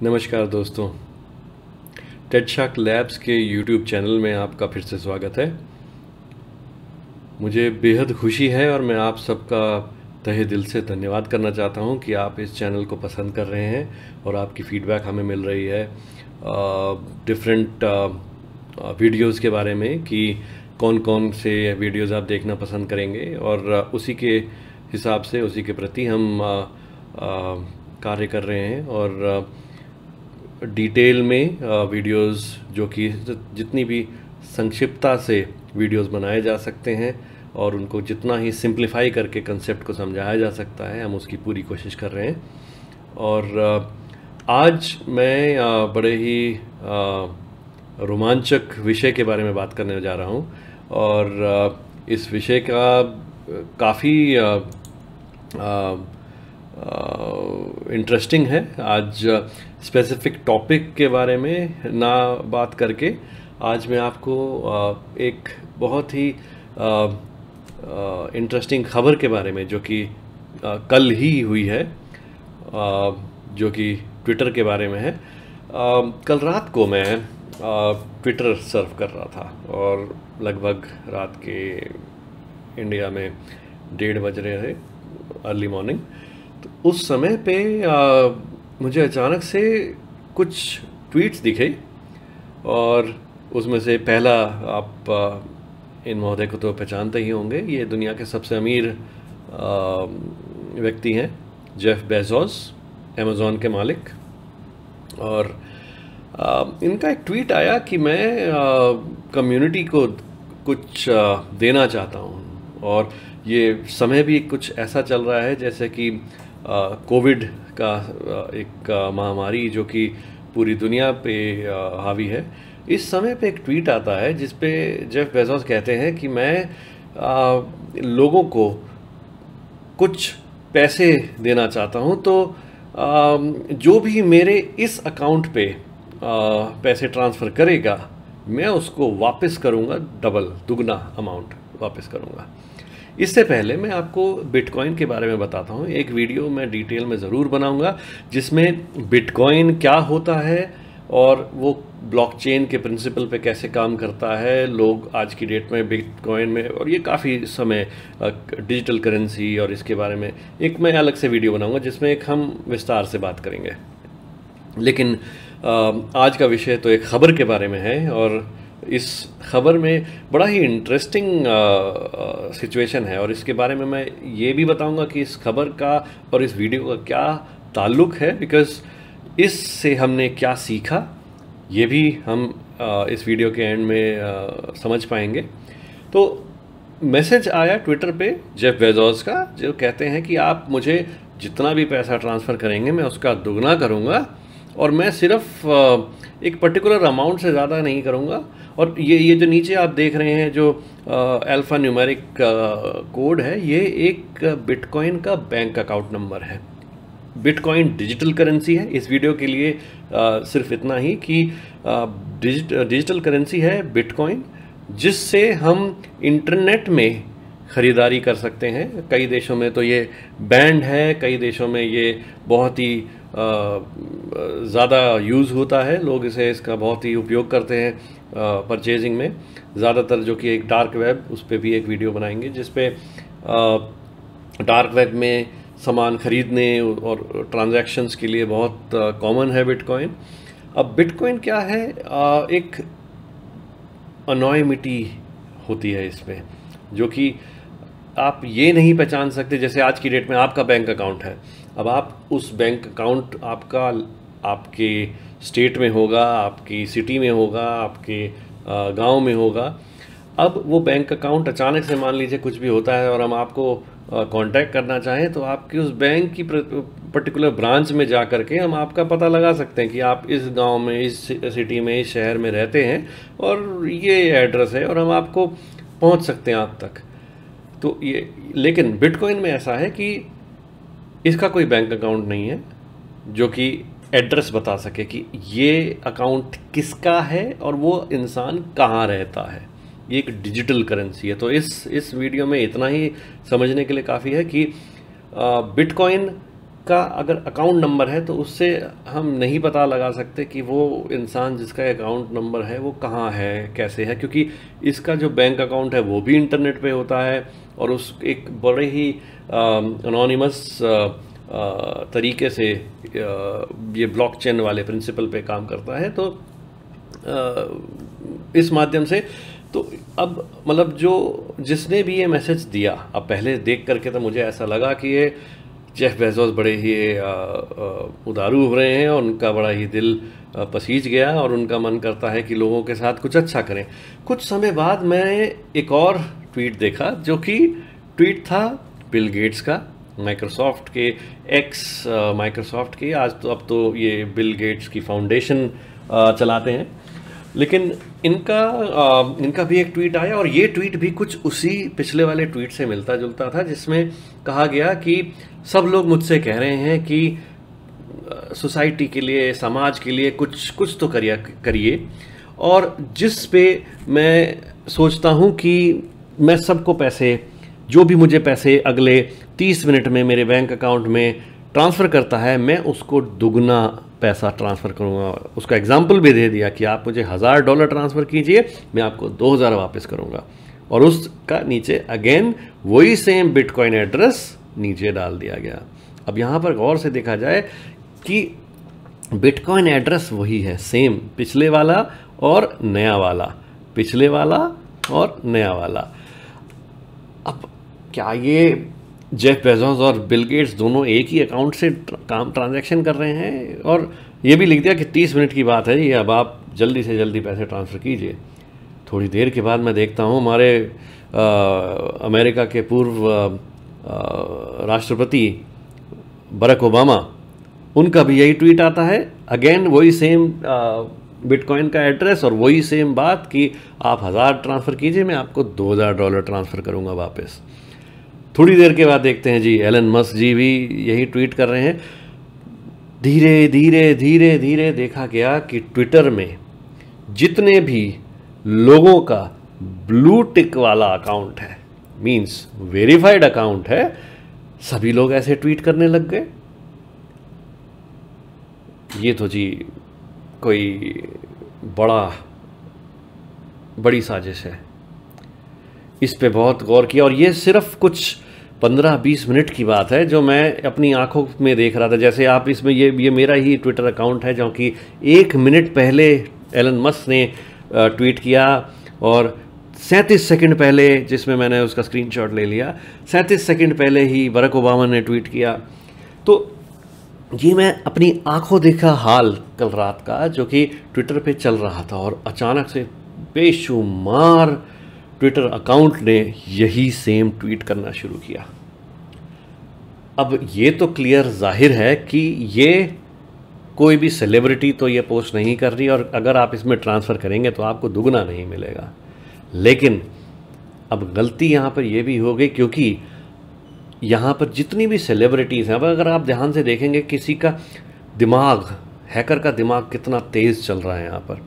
नमस्कार दोस्तों। टेडशाक लैब्स के यूट्यूब चैनल में आपका फिर से स्वागत है। मुझे बेहद खुशी है और मैं आप सबका तहे दिल से धन्यवाद करना चाहता हूं कि आप इस चैनल को पसंद कर रहे हैं और आपकी फ़ीडबैक हमें मिल रही है डिफरेंट वीडियोस के बारे में कि कौन कौन से वीडियोस आप देखना पसंद करेंगे, और उसी के हिसाब से उसी के प्रति हम कार्य कर रहे हैं। और डिटेल में वीडियोस जो कि जितनी भी संक्षिप्तता से वीडियोस बनाए जा सकते हैं और उनको जितना ही सिंप्लीफाई करके कंसेप्ट को समझाया जा सकता है, हम उसकी पूरी कोशिश कर रहे हैं। और आज मैं बड़े ही रोमांचक विषय के बारे में बात करने जा रहा हूं, और इस विषय का काफ़ी इंटरेस्टिंग है। आज स्पेसिफिक टॉपिक के बारे में ना बात करके आज मैं आपको एक बहुत ही इंटरेस्टिंग खबर के बारे में, जो कि कल ही हुई है, जो कि ट्विटर के बारे में है। कल रात को मैं ट्विटर सर्फ कर रहा था और लगभग रात के इंडिया में 1:30 बज रहे थे, अर्ली मॉर्निंग। तो उस समय पे मुझे अचानक से कुछ ट्वीट्स दिखे, और उसमें से पहला, आप इन महोदय को तो पहचानते ही होंगे, ये दुनिया के सबसे अमीर व्यक्ति हैं, जेफ बेजोस, अमेज़ॉन के मालिक। और इनका एक ट्वीट आया कि मैं कम्युनिटी को कुछ देना चाहता हूँ, और ये समय भी कुछ ऐसा चल रहा है जैसे कि कोविड का एक महामारी जो कि पूरी दुनिया पे हावी है। इस समय पे एक ट्वीट आता है जिस पे जेफ बेजोस कहते हैं कि मैं लोगों को कुछ पैसे देना चाहता हूं, तो जो भी मेरे इस अकाउंट पे पैसे ट्रांसफ़र करेगा मैं उसको वापस करूंगा, डबल, दुगना अमाउंट वापस करूंगा। इससे पहले मैं आपको बिटकॉइन के बारे में बताता हूँ। एक वीडियो मैं डिटेल में ज़रूर बनाऊंगा जिसमें बिटकॉइन क्या होता है और वो ब्लॉकचेन के प्रिंसिपल पे कैसे काम करता है, लोग आज की डेट में बिटकॉइन में, और ये काफ़ी समय डिजिटल करेंसी और इसके बारे में एक मैं अलग से वीडियो बनाऊंगा जिसमें एक हम विस्तार से बात करेंगे। लेकिन आज का विषय तो एक खबर के बारे में है, और इस खबर में बड़ा ही इंटरेस्टिंग सिचुएशन है, और इसके बारे में मैं ये भी बताऊंगा कि इस खबर का और इस वीडियो का क्या ताल्लुक़ है, बिकॉज़ इससे हमने क्या सीखा ये भी हम इस वीडियो के एंड में समझ पाएंगे। तो मैसेज आया ट्विटर पे जेफ बेजोस का, जो कहते हैं कि आप मुझे जितना भी पैसा ट्रांसफ़र करेंगे मैं उसका दुगना करूँगा, और मैं सिर्फ एक पर्टिकुलर अमाउंट से ज़्यादा नहीं करूँगा। और ये जो नीचे आप देख रहे हैं जो अल्फ़ा न्यूमेरिक कोड है, ये एक बिटकॉइन का बैंक अकाउंट नंबर है। बिटकॉइन डिजिटल करेंसी है। इस वीडियो के लिए सिर्फ इतना ही कि डिजिटल करेंसी है बिटकॉइन, जिससे हम इंटरनेट में ख़रीदारी कर सकते हैं। कई देशों में तो ये बैंड है, कई देशों में ये बहुत ही ज़्यादा यूज़ होता है, लोग इसका बहुत ही उपयोग करते हैं परचेजिंग में ज़्यादातर, जो कि एक डार्क वेब, उस पर भी एक वीडियो बनाएंगे जिस पे डार्क वेब में सामान खरीदने और ट्रांजैक्शंस के लिए बहुत कॉमन है बिटकॉइन। अब बिटकॉइन क्या है? एक अनोनिमिटी होती है इसमें, जो कि आप ये नहीं पहचान सकते। जैसे आज की डेट में आपका बैंक अकाउंट है, अब आप उस बैंक अकाउंट आपका आपके स्टेट में होगा, आपकी सिटी में होगा, आपके गांव में होगा। अब वो बैंक अकाउंट अचानक से मान लीजिए कुछ भी होता है और हम आपको कांटेक्ट करना चाहें, तो आपकी उस बैंक की पर्टिकुलर ब्रांच में जा कर के हम आपका पता लगा सकते हैं कि आप इस गांव में, इस सिटी में, इस शहर में रहते हैं और ये एड्रेस है, और हम आपको पहुंच सकते हैं आप तक। तो ये, लेकिन बिटकॉइन में ऐसा है कि इसका कोई बैंक अकाउंट नहीं है जो कि एड्रेस बता सके कि ये अकाउंट किसका है और वो इंसान कहाँ रहता है। ये एक डिजिटल करेंसी है। तो इस वीडियो में इतना ही समझने के लिए काफ़ी है कि बिटकॉइन का अगर अकाउंट नंबर है तो उससे हम नहीं पता लगा सकते कि वो इंसान जिसका अकाउंट नंबर है वो कहाँ है, कैसे है, क्योंकि इसका जो बैंक अकाउंट है वो भी इंटरनेट पे होता है और उस एक बड़े ही अनोनिमस तरीके से ये ब्लॉकचेन वाले प्रिंसिपल पे काम करता है। तो इस माध्यम से तो अब मतलब जो जिसने भी ये मैसेज दिया, अब पहले देख करके तो मुझे ऐसा लगा कि ये जेफ बेजोस बड़े ही उदारू हो रहे हैं और उनका बड़ा ही दिल पसीज गया और उनका मन करता है कि लोगों के साथ कुछ अच्छा करें। कुछ समय बाद मैं एक और ट्वीट देखा जो कि ट्वीट था बिल गेट्स का, माइक्रोसॉफ्ट के माइक्रोसॉफ्ट के आज तो अब तो ये बिल गेट्स की फाउंडेशन चलाते हैं, लेकिन इनका भी एक ट्वीट आया और ये ट्वीट भी कुछ उसी पिछले वाले ट्वीट से मिलता जुलता था, जिसमें कहा गया कि सब लोग मुझसे कह रहे हैं कि सोसाइटी के लिए, समाज के लिए कुछ तो करिए, और जिस पे मैं सोचता हूँ कि मैं सबको पैसे, जो भी मुझे पैसे अगले 30 मिनट में मेरे बैंक अकाउंट में ट्रांसफ़र करता है, मैं उसको दुगना पैसा ट्रांसफ़र करूँगा। उसका एग्जाम्पल भी दे दिया कि आप मुझे $1000 ट्रांसफ़र कीजिए, मैं आपको 2000 वापस करूँगा, और उसका नीचे अगेन वही सेम बिटकॉइन एड्रेस नीचे डाल दिया गया। अब यहाँ पर गौर से देखा जाए कि बिटकॉइन एड्रेस वही है, सेम, पिछले वाला और नया वाला, पिछले वाला और नया वाला। अब क्या ये जेफ बेजोस और बिल गेट्स दोनों एक ही अकाउंट से ट्रांजैक्शन कर रहे हैं? और ये भी लिख दिया कि 30 मिनट की बात है ये, अब आप जल्दी से जल्दी पैसे ट्रांसफ़र कीजिए। थोड़ी देर के बाद मैं देखता हूँ हमारे अमेरिका के पूर्व राष्ट्रपति बराक ओबामा, उनका भी यही ट्वीट आता है, अगेन वही सेम बिटकॉइन का एड्रेस और वही सेम बात कि आप 1000 ट्रांसफ़र कीजिए, मैं आपको $2000 ट्रांसफ़र करूँगा वापस। थोड़ी देर के बाद देखते हैं जी एलन मस्क जी भी यही ट्वीट कर रहे हैं। धीरे धीरे धीरे धीरे देखा गया कि ट्विटर में जितने भी लोगों का ब्लू टिक वाला अकाउंट है, मींस वेरीफाइड अकाउंट है, सभी लोग ऐसे ट्वीट करने लग गए। ये तो जी कोई बड़ी साजिश है। इस पे बहुत गौर किया और ये सिर्फ कुछ 15-20 मिनट की बात है जो मैं अपनी आंखों में देख रहा था। जैसे आप इसमें ये मेरा ही ट्विटर अकाउंट है जो कि 1 मिनट पहले एलन मस्क ने ट्वीट किया और 37 सेकंड पहले, जिसमें मैंने उसका स्क्रीनशॉट ले लिया, 37 सेकंड पहले ही बराक ओबामा ने ट्वीट किया। तो ये मैं अपनी आंखों देखा हाल कल रात का जो कि ट्विटर पे चल रहा था और अचानक से बेशुमार ट्विटर अकाउंट ने यही सेम ट्वीट करना शुरू किया। अब ये तो क्लियर जाहिर है कि ये कोई भी सेलिब्रिटी तो ये पोस्ट नहीं कर रही और अगर आप इसमें ट्रांसफ़र करेंगे तो आपको दुगना नहीं मिलेगा। लेकिन अब गलती यहाँ पर यह भी हो गई क्योंकि यहाँ पर जितनी भी सेलिब्रिटीज़ हैं, अब अगर आप ध्यान से देखेंगे किसी का दिमाग, हैकर का दिमाग कितना तेज़ चल रहा है यहाँ पर।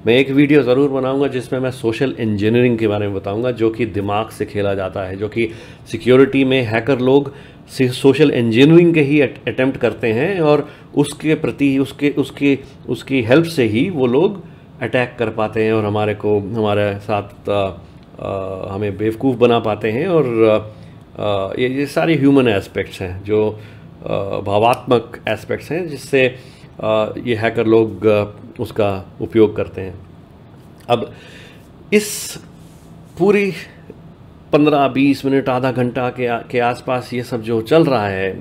मैं एक वीडियो ज़रूर बनाऊंगा जिसमें मैं सोशल इंजीनियरिंग के बारे में बताऊंगा जो कि दिमाग से खेला जाता है, जो कि सिक्योरिटी में हैकर लोग सोशल इंजीनियरिंग के ही अटेम्प्ट करते हैं और उसके प्रति उसकी हेल्प से ही वो लोग अटैक कर पाते हैं और हमारे साथ हमें बेवकूफ़ बना पाते हैं। और ये सारे ह्यूमन एस्पेक्ट्स हैं जो भावात्मक एस्पेक्ट्स हैं जिससे ये हैकर लोग उसका उपयोग करते हैं। अब इस पूरी 15-20 मिनट, आधा घंटा के आसपास ये सब जो चल रहा है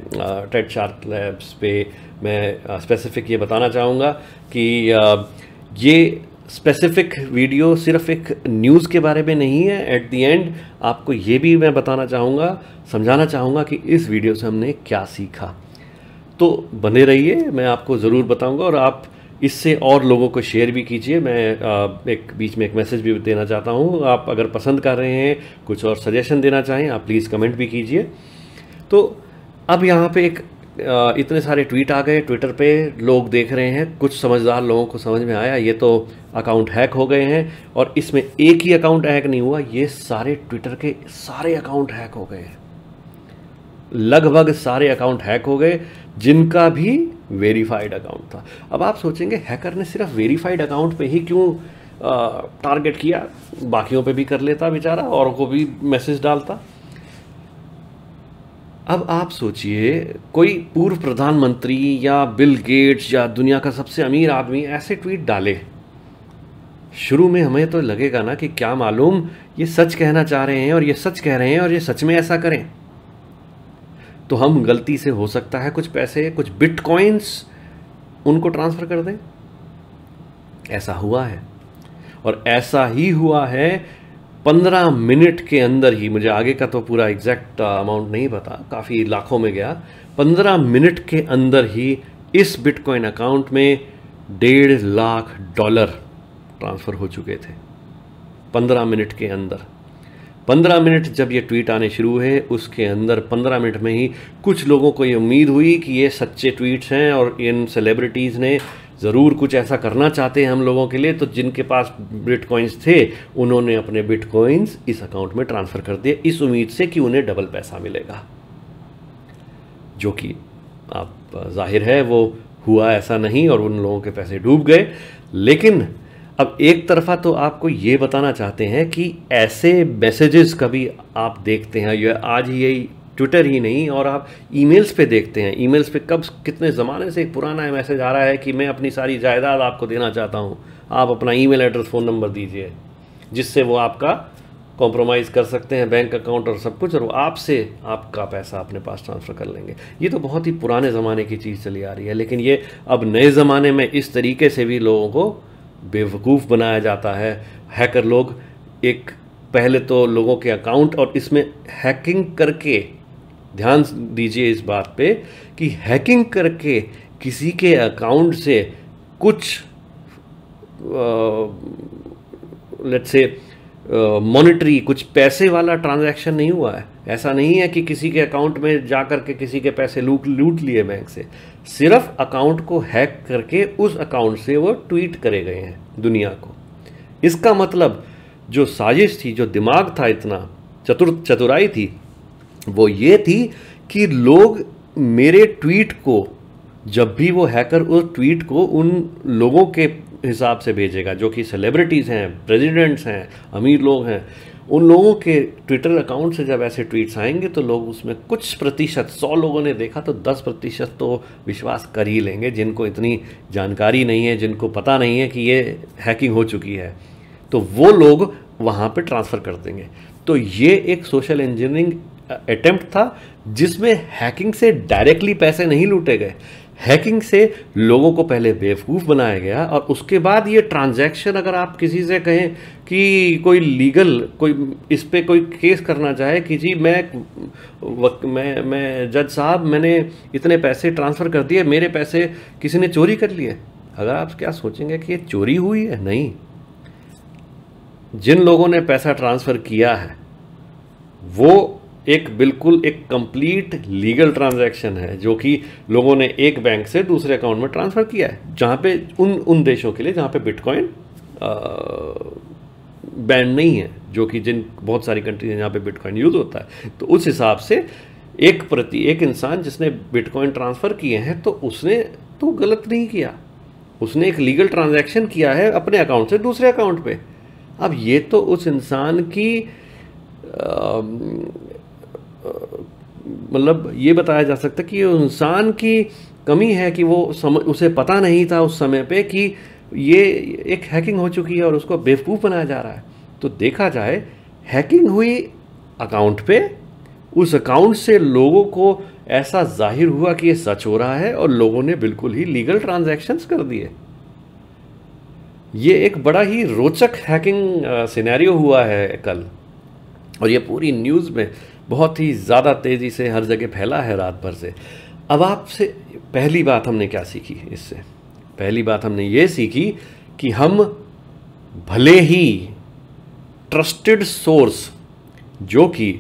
टेड शार्क लैब्स पे, मैं स्पेसिफिक ये बताना चाहूँगा कि ये स्पेसिफिक वीडियो सिर्फ एक न्यूज़ के बारे में नहीं है। एट द एंड आपको ये भी मैं बताना चाहूँगा, समझाना चाहूँगा कि इस वीडियो से हमने क्या सीखा। तो बने रहिए, मैं आपको ज़रूर बताऊंगा और आप इससे और लोगों को शेयर भी कीजिए। मैं एक बीच में एक मैसेज भी देना चाहता हूं, आप अगर पसंद कर रहे हैं, कुछ और सजेशन देना चाहें, आप प्लीज़ कमेंट भी कीजिए। तो अब यहाँ पे इतने सारे ट्वीट आ गए ट्विटर पे, लोग देख रहे हैं, कुछ समझदार लोगों को समझ में आया ये तो अकाउंट हैक हो गए हैं। और इसमें एक ही अकाउंट हैक नहीं हुआ, ये सारे ट्विटर के सारे अकाउंट हैक हो गए, लगभग सारे अकाउंट हैक हो गए। जिनका भी वेरीफाइड अकाउंट था। अब आप सोचेंगे हैकर ने सिर्फ वेरीफाइड अकाउंट पे ही क्यों टारगेट किया, बाकियों पे भी कर लेता बेचारा, औरों को भी मैसेज डालता। अब आप सोचिए कोई पूर्व प्रधानमंत्री या बिल गेट्स या दुनिया का सबसे अमीर आदमी ऐसे ट्वीट डाले, शुरू में हमें तो लगेगा ना कि क्या मालूम ये सच कहना चाह रहे हैं और ये सच कह रहे हैं और ये सच में ऐसा करें, तो हम गलती से हो सकता है कुछ पैसे, कुछ बिटकॉइंस उनको ट्रांसफ़र कर दें। ऐसा हुआ है, और ऐसा ही हुआ है 15 मिनट के अंदर ही। मुझे आगे का तो पूरा एग्जैक्ट अमाउंट नहीं पता, काफ़ी लाखों में गया। 15 मिनट के अंदर ही इस बिटकॉइन अकाउंट में $1.5 लाख ट्रांसफ़र हो चुके थे 15 मिनट के अंदर। 15 मिनट जब ये ट्वीट आने शुरू हुए, उसके अंदर 15 मिनट में ही कुछ लोगों को ये उम्मीद हुई कि ये सच्चे ट्वीट्स हैं और इन सेलिब्रिटीज़ ने ज़रूर कुछ ऐसा करना चाहते हैं हम लोगों के लिए, तो जिनके पास बिटकॉइंस थे उन्होंने अपने बिटकॉइंस इस अकाउंट में ट्रांसफ़र कर दिए इस उम्मीद से कि उन्हें डबल पैसा मिलेगा, जो कि आप जाहिर है वो हुआ ऐसा नहीं और उन लोगों के पैसे डूब गए। लेकिन अब एक तरफा तो आपको ये बताना चाहते हैं कि ऐसे मैसेजेस कभी आप देखते हैं, ये आज ही यही ट्विटर ही नहीं, और आप ईमेल्स पे देखते हैं। ईमेल्स पे कब कितने ज़माने से एक पुराना मैसेज आ रहा है कि मैं अपनी सारी जायदाद आपको देना चाहता हूँ, आप अपना ईमेल एड्रेस, फ़ोन नंबर दीजिए, जिससे वो आपका कॉम्प्रोमाइज़ कर सकते हैं बैंक अकाउंट और सब कुछ, और वो आपसे आपका पैसा अपने पास ट्रांसफ़र कर लेंगे। ये तो बहुत ही पुराने ज़माने की चीज़ चली आ रही है, लेकिन ये अब नए ज़माने में इस तरीके से भी लोगों को बेवकूफ़ बनाया जाता है। हैकर लोग एक पहले तो लोगों के अकाउंट, और इसमें हैकिंग करके, ध्यान दीजिए इस बात पे कि हैकिंग करके किसी के अकाउंट से कुछ लेट्स से मॉनेटरी, कुछ पैसे वाला ट्रांजैक्शन नहीं हुआ है। ऐसा नहीं है कि किसी के अकाउंट में जा कर के किसी के पैसे लूट लिए बैंक से, सिर्फ अकाउंट को हैक करके उस अकाउंट से वो ट्वीट करे गए हैं दुनिया को। इसका मतलब जो साजिश थी, जो दिमाग था, इतना चतुराई थी, वो ये थी कि लोग मेरे ट्वीट को, जब भी वो हैकर उस ट्वीट को उन लोगों के हिसाब से भेजेगा जो कि सेलिब्रिटीज़ हैं, प्रेसिडेंट्स हैं, अमीर लोग हैं, उन लोगों के ट्विटर अकाउंट से जब ऐसे ट्वीट्स आएंगे तो लोग उसमें कुछ प्रतिशत, 100 लोगों ने देखा तो 10% तो विश्वास कर ही लेंगे, जिनको इतनी जानकारी नहीं है, जिनको पता नहीं है कि ये हैकिंग हो चुकी है, तो वो लोग वहाँ पे ट्रांसफ़र कर देंगे। तो ये एक सोशल इंजीनियरिंग अटेम्प्ट था, जिसमें हैकिंग से डायरेक्टली पैसे नहीं लूटे गए, हैकिंग से लोगों को पहले बेवकूफ़ बनाया गया, और उसके बाद ये ट्रांजैक्शन, अगर आप किसी से कहें कि कोई लीगल, कोई इस पे कोई केस करना चाहे कि जी मैं जज साहब, मैंने इतने पैसे ट्रांसफ़र कर दिए, मेरे पैसे किसी ने चोरी कर लिए, अगर आप क्या सोचेंगे कि ये चोरी हुई है? नहीं, जिन लोगों ने पैसा ट्रांसफ़र किया है वो एक बिल्कुल एक कंप्लीट लीगल ट्रांजैक्शन है, जो कि लोगों ने एक बैंक से दूसरे अकाउंट में ट्रांसफ़र किया है, जहाँ पे उन देशों के लिए जहाँ पे बिटकॉइन बैन नहीं है, जो कि जिन बहुत सारी कंट्रीज हैं जहाँ पे बिटकॉइन यूज़ होता है। तो उस हिसाब से एक इंसान जिसने बिटकॉइन ट्रांसफ़र किए हैं, तो उसने तो गलत नहीं किया, उसने एक लीगल ट्रांजैक्शन किया है अपने अकाउंट से दूसरे अकाउंट पे। अब ये तो उस इंसान की मतलब ये बताया जा सकता है कि ये इंसान की कमी है कि वो उसे पता नहीं था उस समय पे कि ये एक हैकिंग हो चुकी है और उसको बेवकूफ़ बनाया जा रहा है। तो देखा जाए, हैकिंग हुई अकाउंट पे, उस अकाउंट से लोगों को ऐसा जाहिर हुआ कि ये सच हो रहा है, और लोगों ने बिल्कुल ही लीगल ट्रांजैक्शंस कर दिए। ये एक बड़ा ही रोचक हैकिंग सिनेरियो हुआ है कल, और ये पूरी न्यूज़ में बहुत ही ज़्यादा तेज़ी से हर जगह फैला है रात भर से। अब आपसे पहली बात हमने क्या सीखी इससे? पहली बात हमने ये सीखी कि हम भले ही ट्रस्टेड सोर्स, जो कि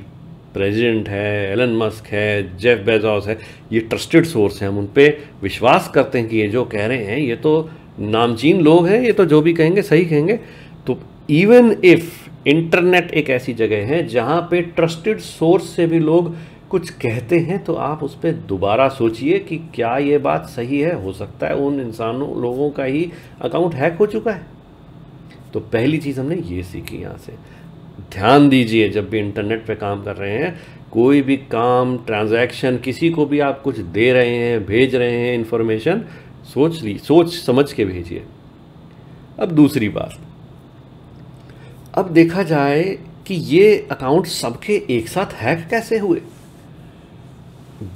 प्रेसिडेंट है, एलन मस्क है, जेफ बेजोस है, ये ट्रस्टेड सोर्स हैं, हम उन पे विश्वास करते हैं कि ये जो कह रहे हैं ये तो नामचीन लोग हैं, ये तो जो भी कहेंगे सही कहेंगे। तो इवन इफ़ इंटरनेट एक ऐसी जगह है जहाँ पे ट्रस्टेड सोर्स से भी लोग कुछ कहते हैं तो आप उस पर दोबारा सोचिए कि क्या ये बात सही है। हो सकता है उन लोगों का ही अकाउंट हैक हो चुका है। तो पहली चीज़ हमने ये सीखी यहाँ से। ध्यान दीजिए, जब भी इंटरनेट पे काम कर रहे हैं, कोई भी काम, ट्रांजैक्शन, किसी को भी आप कुछ दे रहे हैं, भेज रहे हैं इन्फॉर्मेशन, सोच समझ के भेजिए। अब दूसरी बात, अब देखा जाए कि ये अकाउंट सबके एक साथ हैक कैसे हुए।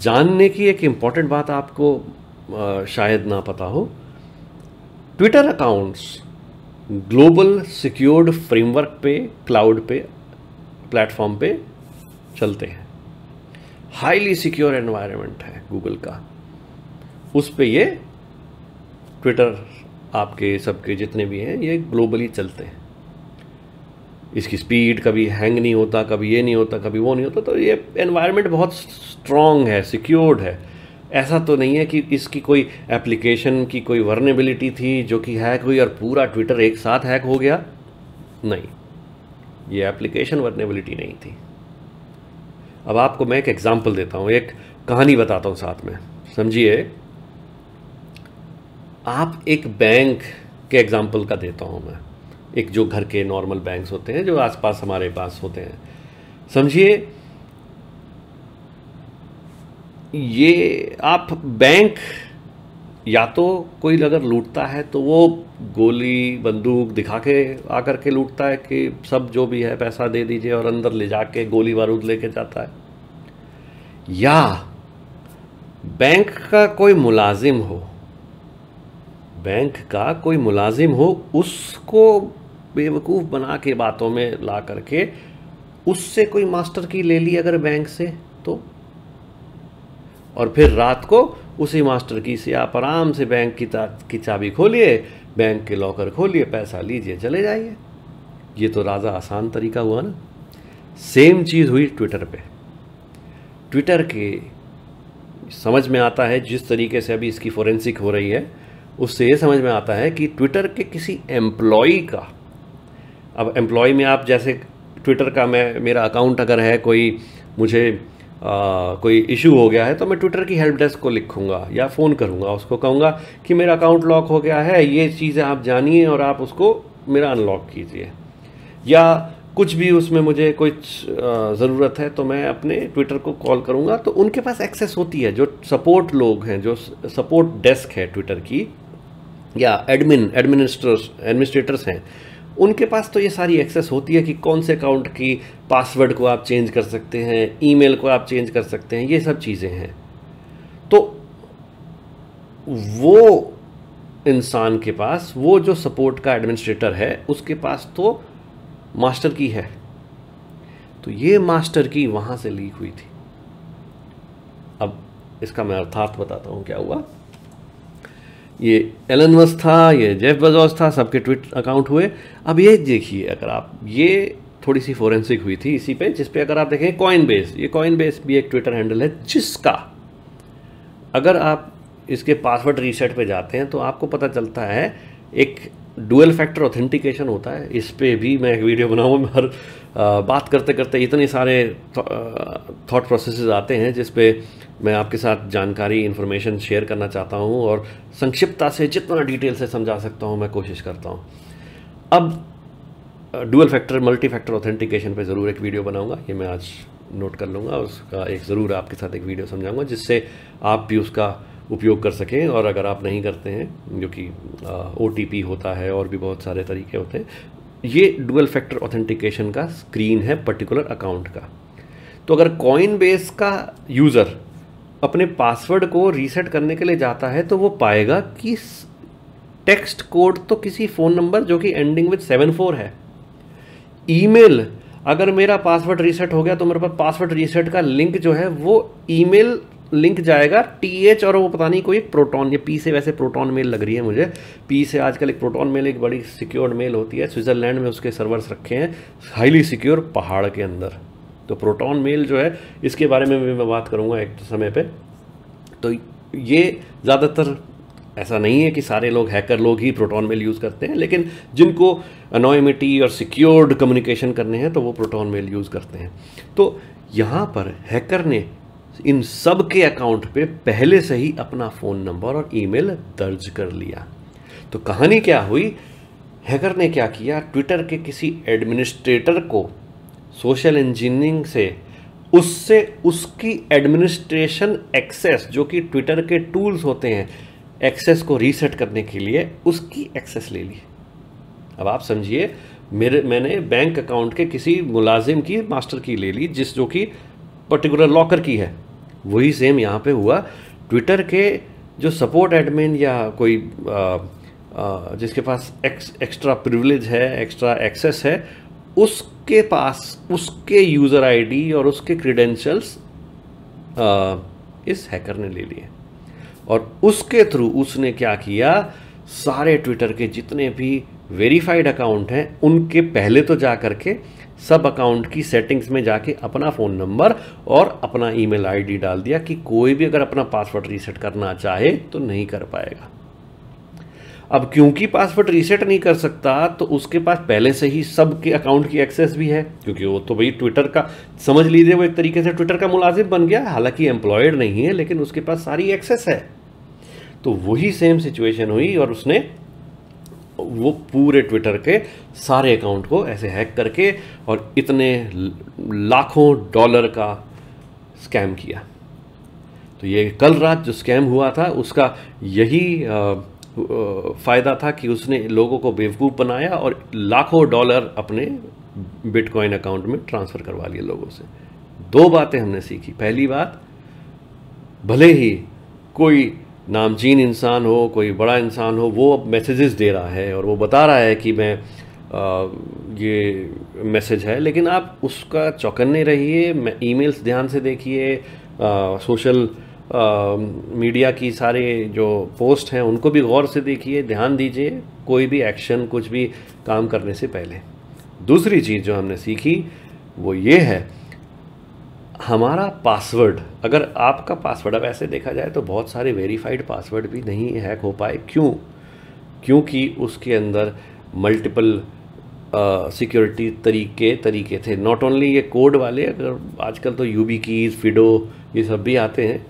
जानने की एक इम्पॉर्टेंट बात आपको शायद ना पता हो, Twitter accounts global secured framework पे, क्लाउड पे, प्लेटफॉर्म पे चलते हैं। हाईली सिक्योर एनवायरनमेंट है गूगल का, उस पे ये ट्विटर आपके सबके जितने भी हैं ये ग्लोबली चलते हैं। इसकी स्पीड कभी हैंग नहीं होता, कभी ये नहीं होता, कभी वो नहीं होता। तो ये एनवायरनमेंट बहुत स्ट्रॉन्ग है, सिक्योर्ड है। ऐसा तो नहीं है कि इसकी कोई एप्लीकेशन की कोई वर्नेबिलिटी थी जो कि हैक हुई और पूरा ट्विटर एक साथ हैक हो गया। नहीं, ये एप्लीकेशन वर्नेबिलिटी नहीं थी। अब आपको मैं एक एग्जांपल देता हूँ, एक कहानी बताता हूँ साथ में, समझिए। आप एक बैंक के एग्जांपल का देता हूँ मैं, एक जो घर के नॉर्मल बैंक्स होते हैं जो आसपास हमारे पास होते हैं। समझिए, ये आप बैंक, या तो कोई अगर लूटता है तो वो गोली बंदूक दिखा के आकर के लूटता है कि सब जो भी है पैसा दे दीजिए, और अंदर ले जाके गोली बारूद लेके जाता है। या बैंक का कोई मुलाजिम हो, बैंक का कोई मुलाजिम हो, उसको बेवकूफ़ बना के बातों में ला करके उससे कोई मास्टर की ले ली अगर बैंक से, तो और फिर रात को उसी मास्टर की से आप आराम से बैंक की चाबी खोलिए, बैंक के लॉकर खोलिए, पैसा लीजिए, चले जाइए। ये तो राजा आसान तरीका हुआ ना। सेम चीज़ हुई ट्विटर पे। ट्विटर के समझ में आता है, जिस तरीके से अभी इसकी फोरेंसिक हो रही है, उससे ये समझ में आता है कि ट्विटर के किसी एम्प्लॉई का, अब एम्प्लॉई में आप जैसे ट्विटर का मेरा अकाउंट अगर है, कोई मुझे कोई इशू हो गया है तो मैं ट्विटर की हेल्प डेस्क को लिखूंगा या फ़ोन करूंगा, उसको कहूँगा कि मेरा अकाउंट लॉक हो गया है, ये चीज़ें आप जानिए और आप उसको मेरा अनलॉक कीजिए। या कुछ भी उसमें मुझे कुछ ज़रूरत है तो मैं अपने ट्विटर को कॉल करूँगा, तो उनके पास एक्सेस होती है। जो सपोर्ट लोग हैं, जो सपोर्ट डेस्क है ट्विटर की, या एडमिनिस्ट्रेटर्स हैं, उनके पास तो ये सारी एक्सेस होती है कि कौन से अकाउंट की पासवर्ड को आप चेंज कर सकते हैं, ईमेल को आप चेंज कर सकते हैं, ये सब चीज़ें हैं। तो वो इंसान के पास, वो जो सपोर्ट का एडमिनिस्ट्रेटर है, उसके पास तो मास्टर की है। तो ये मास्टर की वहाँ से लीक हुई थी। अब इसका मैं अर्थात बताता हूँ क्या हुआ। ये एलन मस्क था, ये जेफ बेजोस था, सबके ट्विटर अकाउंट हुए। अब ये देखिए, अगर आप, ये थोड़ी सी फोरेंसिक हुई थी इसी पे, जिस पे अगर आप देखें कॉइनबेस, ये कॉइनबेस भी एक ट्विटर हैंडल है, जिसका अगर आप इसके पासवर्ड रीसेट पे जाते हैं तो आपको पता चलता है एक डुअल फैक्टर ऑथेंटिकेशन होता है। इस पे भी मैं एक वीडियो बनाऊंगा। हर बात करते करते इतने सारे थॉट प्रोसेसेस आते हैं जिस पे मैं आपके साथ जानकारी, इन्फॉर्मेशन शेयर करना चाहता हूं, और संक्षिप्तता से जितना डिटेल से समझा सकता हूं मैं कोशिश करता हूं। अब dual factor, multi factor authentication पे ज़रूर एक वीडियो बनाऊंगा, ये मैं आज नोट कर लूँगा। उसका एक ज़रूर आपके साथ एक वीडियो समझाऊंगा जिससे आप भी उसका उपयोग कर सकें। और अगर आप नहीं करते हैं, जो कि OTP होता है और भी बहुत सारे तरीके होते हैं, ये डुअल फैक्टर ऑथेंटिकेशन का स्क्रीन है पर्टिकुलर अकाउंट का। तो अगर कॉइनबेस का यूज़र अपने पासवर्ड को रीसेट करने के लिए जाता है तो वो पाएगा कि टेक्स्ट कोड तो किसी फ़ोन नंबर जो कि एंडिंग विद 74 है। ईमेल, अगर मेरा पासवर्ड रीसेट हो गया तो मेरे पास पासवर्ड रीसेट का लिंक जो है वो ईमेल लिंक जाएगा TH, और वो पता नहीं कोई एक प्रोटॉन, ये P से वैसे प्रोटॉन मेल लग रही है मुझे, P से आजकल एक प्रोटॉन मेल, एक बड़ी सिक्योर्ड मेल होती है, स्विट्ज़रलैंड में उसके सर्वर्स रखे हैं, हाईली सिक्योर, पहाड़ के अंदर। तो प्रोटॉन मेल जो है, इसके बारे में भी मैं बात करूँगा एक समय पे। तो ये ज़्यादातर ऐसा नहीं है कि सारे लोग, हैकर लोग ही प्रोटॉन मेल यूज़ करते हैं, लेकिन जिनको एनोनिमिटी और सिक्योर्ड कम्युनिकेशन करने हैं तो वो प्रोटॉन मेल यूज़ करते हैं। तो यहाँ पर हैकर ने इन सब के अकाउंट पे पहले से ही अपना फ़ोन नंबर और ईमेल दर्ज कर लिया। तो कहानी क्या हुई, हैकर ने क्या किया, ट्विटर के किसी एडमिनिस्ट्रेटर को सोशल इंजीनियरिंग से उससे उसकी एडमिनिस्ट्रेशन एक्सेस, जो कि ट्विटर के टूल्स होते हैं, एक्सेस को रीसेट करने के लिए उसकी एक्सेस ले ली। अब आप समझिए, मैंने बैंक अकाउंट के किसी मुलाजिम की मास्टर की ले ली, जो कि पर्टिकुलर लॉकर की है। वही सेम यहाँ पे हुआ। ट्विटर के जो सपोर्ट एडमिन या कोई जिसके पास एक्स्ट्रा प्रिविलेज है, एक्स्ट्रा एक्सेस है, उसके पास उसके यूज़र आईडी और उसके क्रेडेंशियल्स इस हैकर ने ले लिए। और उसके थ्रू उसने क्या किया, सारे ट्विटर के जितने भी वेरीफाइड अकाउंट हैं उनके पहले तो जा करके सब अकाउंट की सेटिंग्स में जाके अपना फ़ोन नंबर और अपना ईमेल आईडी डाल दिया कि कोई भी अगर अपना पासवर्ड रीसेट करना चाहे तो नहीं कर पाएगा। अब क्योंकि पासवर्ड रीसेट नहीं कर सकता, तो उसके पास पहले से ही सब के अकाउंट की एक्सेस भी है, क्योंकि वो तो भाई ट्विटर का, समझ लीजिए वो एक तरीके से ट्विटर का मुलाजिम बन गया। हालांकि एम्प्लॉयड नहीं है, लेकिन उसके पास सारी एक्सेस है। तो वही सेम सिचुएशन हुई और उसने वो पूरे ट्विटर के सारे अकाउंट को ऐसे हैक करके और इतने लाखों डॉलर का स्कैम किया। तो ये कल रात जो स्कैम हुआ था उसका यही फ़ायदा था कि उसने लोगों को बेवकूफ़ बनाया और लाखों डॉलर अपने बिटकॉइन अकाउंट में ट्रांसफ़र करवा लिए लोगों से। दो बातें हमने सीखी। पहली बात, भले ही कोई नामचीन इंसान हो, कोई बड़ा इंसान हो, वो मैसेजेस दे रहा है और वो बता रहा है कि मैं ये मैसेज है, लेकिन आप उसका चौकन्ने रहिए, ईमेल्स ध्यान से देखिए, सोशल मीडिया की सारे जो पोस्ट हैं उनको भी गौर से देखिए, ध्यान दीजिए कोई भी एक्शन, कुछ भी काम करने से पहले। दूसरी चीज़ जो हमने सीखी वो ये है, हमारा पासवर्ड, अगर आपका पासवर्ड, अब ऐसे देखा जाए तो बहुत सारे वेरीफाइड पासवर्ड भी नहीं हैक हो पाए। क्यों? क्योंकि उसके अंदर मल्टीपल सिक्योरिटी तरीके थे। नॉट ओनली ये कोड वाले, अगर आजकल तो यूबी कीज़, फिडो, ये सब भी आते हैं।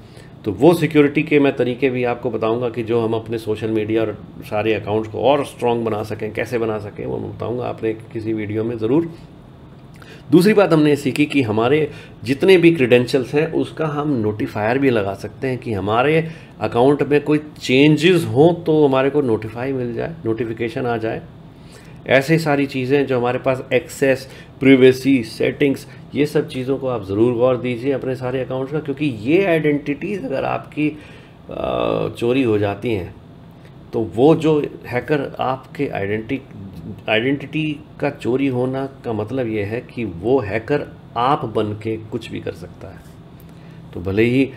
तो वो सिक्योरिटी के मैं तरीके भी आपको बताऊंगा कि जो हम अपने सोशल मीडिया और सारे अकाउंट्स को और स्ट्रॉन्ग बना सकें, कैसे बना सकें, वो मैं बताऊँगा आपने किसी वीडियो में ज़रूर। दूसरी बात हमने सीखी कि हमारे जितने भी क्रेडेंशियल्स हैं उसका हम नोटिफायर भी लगा सकते हैं कि हमारे अकाउंट में कोई चेंजेस हों तो हमारे को नोटिफाई मिल जाए, नोटिफिकेशन आ जाए। ऐसे सारी चीज़ें जो हमारे पास एक्सेस, प्रिवेसी, सेटिंग्स, ये सब चीज़ों को आप ज़रूर गौर दीजिए अपने सारे अकाउंट्स का, क्योंकि ये आइडेंटिटीज़ अगर आपकी चोरी हो जाती हैं तो वो जो हैकर आपके आइडेंटिटी का चोरी होना का मतलब ये है कि वो हैकर आप बन के कुछ भी कर सकता है। तो भले ही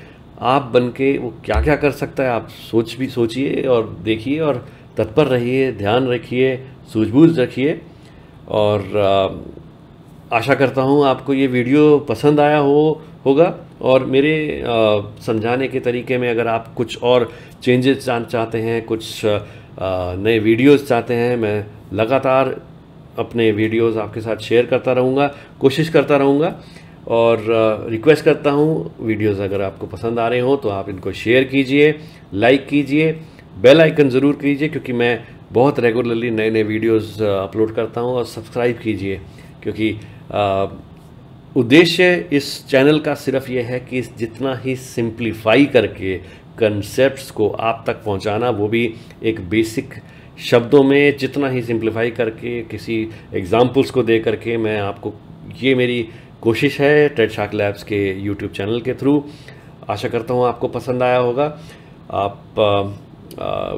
आप बन के वो क्या क्या कर सकता है, आप सोचिए और देखिए और तत्पर रहिए, ध्यान रखिए, सूझबूझ रखिए। और आशा करता हूँ आपको ये वीडियो पसंद आया होगा। और मेरे समझाने के तरीके में अगर आप कुछ और चेंजेस चाहते हैं, कुछ नए वीडियोस चाहते हैं, मैं लगातार अपने वीडियोस आपके साथ शेयर करता रहूँगा, कोशिश करता रहूँगा। और रिक्वेस्ट करता हूँ, वीडियोस अगर आपको पसंद आ रहे हो तो आप इनको शेयर कीजिए, लाइक कीजिए, बेल आइकन ज़रूर कीजिए, क्योंकि मैं बहुत रेगुलरली नए नए वीडियोस अपलोड करता हूँ। और सब्सक्राइब कीजिए, क्योंकि उद्देश्य इस चैनल का सिर्फ ये है कि जितना ही सिंप्लीफाई करके कंसेप्ट्स को आप तक पहुंचाना, वो भी एक बेसिक शब्दों में, जितना ही सिंप्लीफाई करके, किसी एग्जांपल्स को दे करके मैं आपको, ये मेरी कोशिश है टेड शार्क लैब्स के यूट्यूब चैनल के थ्रू। आशा करता हूँ आपको पसंद आया होगा। आप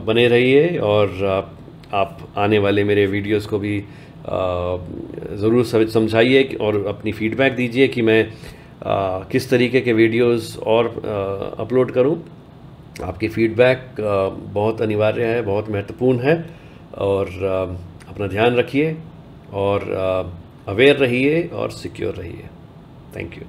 बने रहिए और आप आने वाले मेरे वीडियोस को भी ज़रूर समझाइए और अपनी फीडबैक दीजिए कि मैं किस तरीके के वीडियोस और अपलोड करूं। आपकी फीडबैक बहुत अनिवार्य है, बहुत महत्वपूर्ण है। और अपना ध्यान रखिए और अवेयर रहिए और सिक्योर रहिए। Thank you.